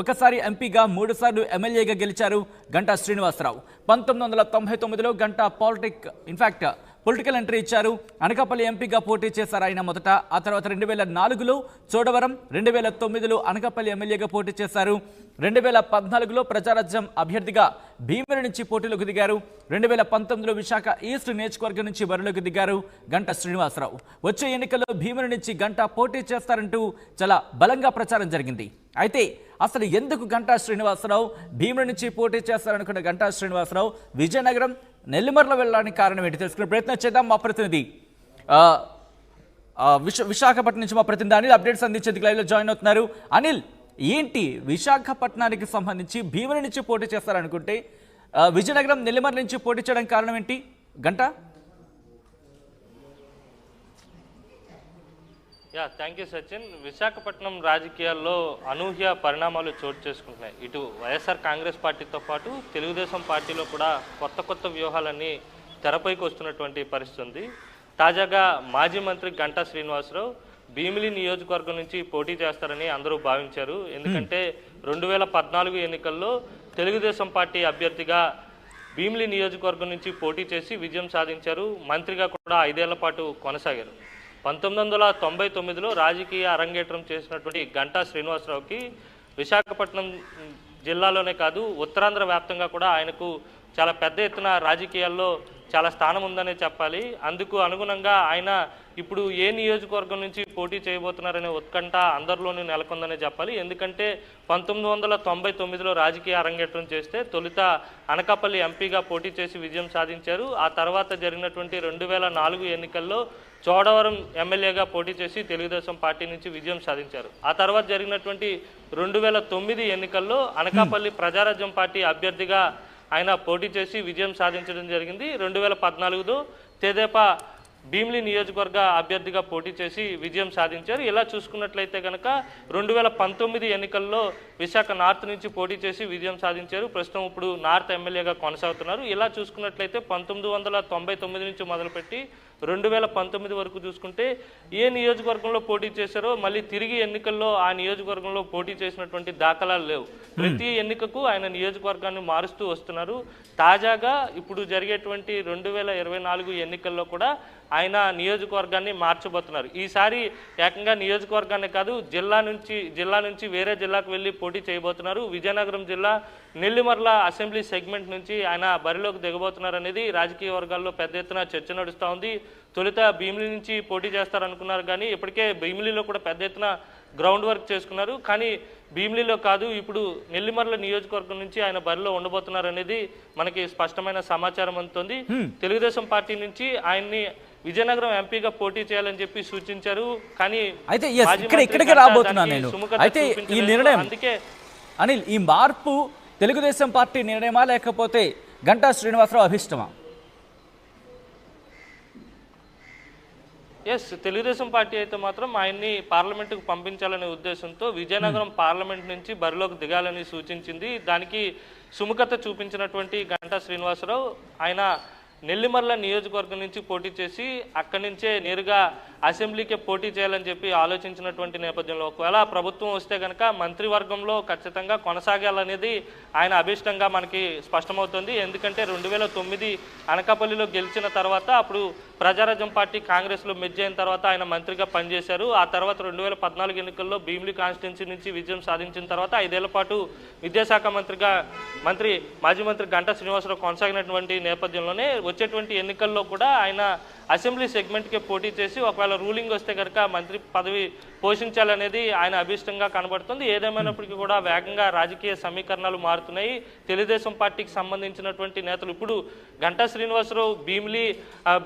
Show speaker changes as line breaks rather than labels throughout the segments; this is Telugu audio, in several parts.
ఒకసారి ఎంపీగా 3 సార్లు ఎమ్మెల్యేగా గెలిచారు గంటా శ్రీనివాసరావు. 1999లో గంటా పొలిటికల్ ఎంట్రీ ఇచ్చారు. అనకాపల్లి ఎంపీగా పోటీ చేశారు ఆయన మొదట. ఆ తర్వాత 2004లో చోడవరం, 2009లో అనకాపల్లి ఎమ్మెల్యేగా పోటీ చేశారు. 2014లో ప్రజారాజ్యం అభ్యర్థిగా భీమిలి నుంచి పోటీలోకి దిగారు. 2019లో విశాఖ ఈస్ట్ నియోజకవర్గం నుంచి బరిలోకి దిగారు గంటా శ్రీనివాసరావు. వచ్చే ఎన్నికల్లో భీమిలి నుంచి గంటా పోటీ చేస్తారంటూ చాలా బలంగా ప్రచారం జరిగింది. అయితే అసలు ఎందుకు గంటా శ్రీనివాసరావు భీమిలి నుంచి పోటీ చేస్తారనుకున్న గంటా శ్రీనివాసరావు విజయనగరం, నెల్లిమర్ల వెళ్ళడానికి కారణం ఏంటి తెలుసుకునే ప్రయత్నం చేద్దాం. మా ప్రతినిధి విశాఖపట్నం నుంచి మా ప్రతినిధి అనిల్ అప్డేట్స్ అందించేందుకు లైవ్లో జాయిన్ అవుతున్నారు. అనిల్, ఏంటి విశాఖపట్నానికి సంబంధించి భీమిలి నుంచి పోటీ చేస్తారనుకుంటే విజయనగరం, నెల్లిమర్ల నుంచి పోటీ చేయడం కారణం ఏంటి గంటా?
Thank you Sachin. విశాఖపట్నం రాజకీయాల్లో అనూహ్య పరిణామాలు చోటు చేసుకుంటున్నాయి. ఇటు వైఎస్ఆర్ కాంగ్రెస్ పార్టీతో పాటు తెలుగుదేశం పార్టీలో కూడా కొత్త వ్యూహాలన్నీ తెరపైకి వస్తున్నటువంటి పరిస్థితి ఉంది. తాజాగా మాజీ మంత్రి గంటా శ్రీనివాసరావు భీమిలి నియోజకవర్గం నుంచి పోటీ చేస్తారని అందరూ భావించారు. ఎందుకంటే 2014 ఎన్నికల్లో తెలుగుదేశం పార్టీ అభ్యర్థిగా భీమిలి నియోజకవర్గం నుంచి పోటీ చేసి విజయం సాధించారు. మంత్రిగా కూడా 5 ఏళ్ల పాటు కొనసాగారు. 1999లో రాజకీయ అరంగేట్రం చేసినటువంటి గంటా శ్రీనివాసరావుకి విశాఖపట్నం జిల్లాలోనే కాదు ఉత్తరాంధ్ర వ్యాప్తంగా కూడా ఆయనకు చాలా పెద్ద ఎత్తున రాజకీయాల్లో చాలా స్థానం ఉందనే చెప్పాలి. అందుకు అనుగుణంగా ఆయన ఇప్పుడు ఏ నియోజకవర్గం నుంచి పోటీ చేయబోతున్నారనే ఉత్కంఠ అందరిలోనూ నెలకొందనే చెప్పాలి. ఎందుకంటే 1999లో రాజకీయ అరంగేట్రం చేస్తే తొలుత అనకాపల్లి ఎంపీగా పోటీ చేసి విజయం సాధించారు. ఆ తర్వాత జరిగినటువంటి 2004 ఎన్నికల్లో చోడవరం ఎమ్మెల్యేగా పోటీ చేసి తెలుగుదేశం పార్టీ నుంచి విజయం సాధించారు. ఆ తర్వాత జరిగినటువంటి 2009 ఎన్నికల్లో అనకాపల్లి ప్రజారాజ్యం పార్టీ అభ్యర్థిగా ఆయన పోటీ చేసి విజయం సాధించడం జరిగింది. 2014లో తెదేపా భీమిలి నియోజకవర్గ అభ్యర్థిగా పోటీ చేసి విజయం సాధించారు. ఇలా చూసుకున్నట్లయితే కనుక 2019 ఎన్నికల్లో విశాఖ నార్త్ నుంచి పోటీ చేసి విజయం సాధించారు. ప్రస్తుతం ఇప్పుడు నార్త్ ఎమ్మెల్యేగా కొనసాగుతున్నారు. ఇలా చూసుకున్నట్లయితే 1999 నుంచి మొదలుపెట్టి 2019 వరకు చూసుకుంటే ఏ నియోజకవర్గంలో పోటీ చేశారో మళ్ళీ తిరిగి ఎన్నికల్లో ఆ నియోజకవర్గంలో పోటీ చేసినటువంటి దాఖలాలు లేవు. ప్రతి ఎన్నికకు ఆయన నియోజకవర్గాన్ని మారుస్తూ వస్తున్నారు. తాజాగా ఇప్పుడు జరిగేటువంటి 2024 ఎన్నికల్లో కూడా ఆయన నియోజకవర్గాన్ని మార్చబోతున్నారు. ఈసారి ఏకంగా నియోజకవర్గాన్ని కాదు జిల్లా నుంచి వేరే జిల్లాకు వెళ్ళి పోటీ చేయబోతున్నారు. విజయనగరం జిల్లా నెల్లిమర్ల అసెంబ్లీ సెగ్మెంట్ నుంచి ఆయన బరిలోకి దిగబోతున్నారు అనేది రాజకీయ వర్గాల్లో పెద్ద ఎత్తున చర్చ నడుస్తూ ఉంది. తొలుత భీమిలి నుంచి పోటీ చేస్తారనుకున్నారు, కానీ ఇప్పటికే భీమిలిలో కూడా పెద్ద ఎత్తున గ్రౌండ్ వర్క్ చేసుకున్నారు. కానీ భీమిలిలో కాదు, ఇప్పుడు నెల్లిమర్ల నియోజకవర్గం నుంచి ఆయన బరిలో ఉండబోతున్నారు అనేది మనకి స్పష్టమైన సమాచారం అందుతుంది. తెలుగుదేశం పార్టీ నుంచి ఆయన్ని విజయనగరం ఎంపీగా పోటీ చేయాలని చెప్పి సూచించారు. కానీ
ఇక్కడికి రాబోతున్నాను నేను. అయితే ఈ నిర్ణయం అందుకే అనిల్, ఈ మార్పు తెలుగుదేశం పార్టీ నిర్ణయమా లేకపోతే గంటా శ్రీనివాసరావు అభిష్టమా?
తెలుగుదేశం పార్టీ అయితే మాత్రం ఆయన్ని పార్లమెంటుకు పంపించాలనే ఉద్దేశంతో విజయనగరం పార్లమెంట్ నుంచి బరిలోకి దిగాలని సూచించింది. దానికి సుముఖత చూపించినటువంటి గంటా శ్రీనివాసరావు ఆయన నెల్లిమర్ల నియోజకవర్గం నుంచి పోటీ చేసి అక్కడి నుంచే నేరుగా అసెంబ్లీకే పోటీ చేయాలని చెప్పి ఆలోచించినటువంటి నేపథ్యంలో ఒకవేళ ప్రభుత్వం వస్తే కనుక మంత్రివర్గంలో ఖచ్చితంగా కొనసాగాలనేది ఆయన అభిష్టంగా మనకి స్పష్టమవుతుంది. ఎందుకంటే 2009 అనకాపల్లిలో గెలిచిన తర్వాత అప్పుడు ప్రజారాజ్యం పార్టీ కాంగ్రెస్లో మెర్జ్ అయిన తర్వాత ఆయన మంత్రిగా పనిచేశారు. ఆ తర్వాత 2014 ఎన్నికల్లో భీమిలి కాన్స్టిట్యున్సీ నుంచి విజయం సాధించిన తర్వాత 5 ఏళ్ల పాటు విద్యాశాఖ మంత్రిగా మాజీ మంత్రి గంటా శ్రీనివాసరావు కొనసాగినటువంటి నేపథ్యంలోనే వచ్చేటువంటి ఎన్నికల్లో కూడా ఆయన అసెంబ్లీ సెగ్మెంట్కి పోటీ చేసి ఒకవేళ రూలింగ్ వస్తే కనుక మంత్రి పదవి పోషించాలనేది ఆయన అభిష్టంగా కనబడుతుంది. ఏదేమైనప్పటికీ కూడా వేగంగా రాజకీయ సమీకరణాలు మారుతున్నాయి. తెలుగుదేశం పార్టీకి సంబంధించినటువంటి నేతలు ఇప్పుడు గంటా శ్రీనివాసరావు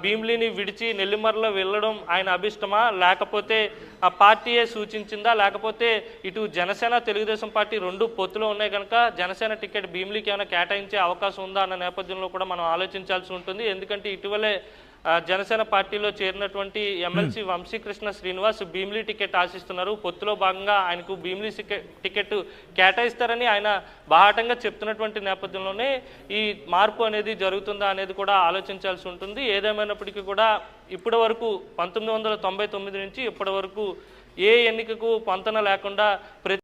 భీమిలిని విడిచి నెల్లిమర్లో వెళ్ళడం ఆయన అభిష్టమా, లేకపోతే ఆ పార్టీయే సూచించిందా, లేకపోతే ఇటు జనసేన తెలుగుదేశం పార్టీ రెండు పొత్తులో ఉన్నాయి కనుక జనసేన టికెట్ భీమిలికి ఏమైనా కేటాయించే అవకాశం ఉందా అన్న నేపథ్యంలో కూడా మనం ఆలోచించాల్సి ఉంటుంది. ఎందుకంటే ఇటీవలే జనసేన పార్టీలో చేరినటువంటి ఎమ్మెల్సీ వంశీకృష్ణ శ్రీనివాస్ భీమిలి టికెట్ ఆశిస్తున్నారు. పొత్తులో భాగంగా ఆయనకు భీమిలి టికెట్ కేటాయిస్తారని ఆయన బాహాటంగా చెప్తున్నటువంటి నేపథ్యంలోనే ఈ మార్పు అనేది జరుగుతుందా అనేది కూడా ఆలోచించాల్సి ఉంటుంది. ఏదేమైనప్పటికీ కూడా ఇప్పటి వరకు 1999 నుంచి ఇప్పటి వరకు ఏ ఎన్నికకు పొంతన లేకుండా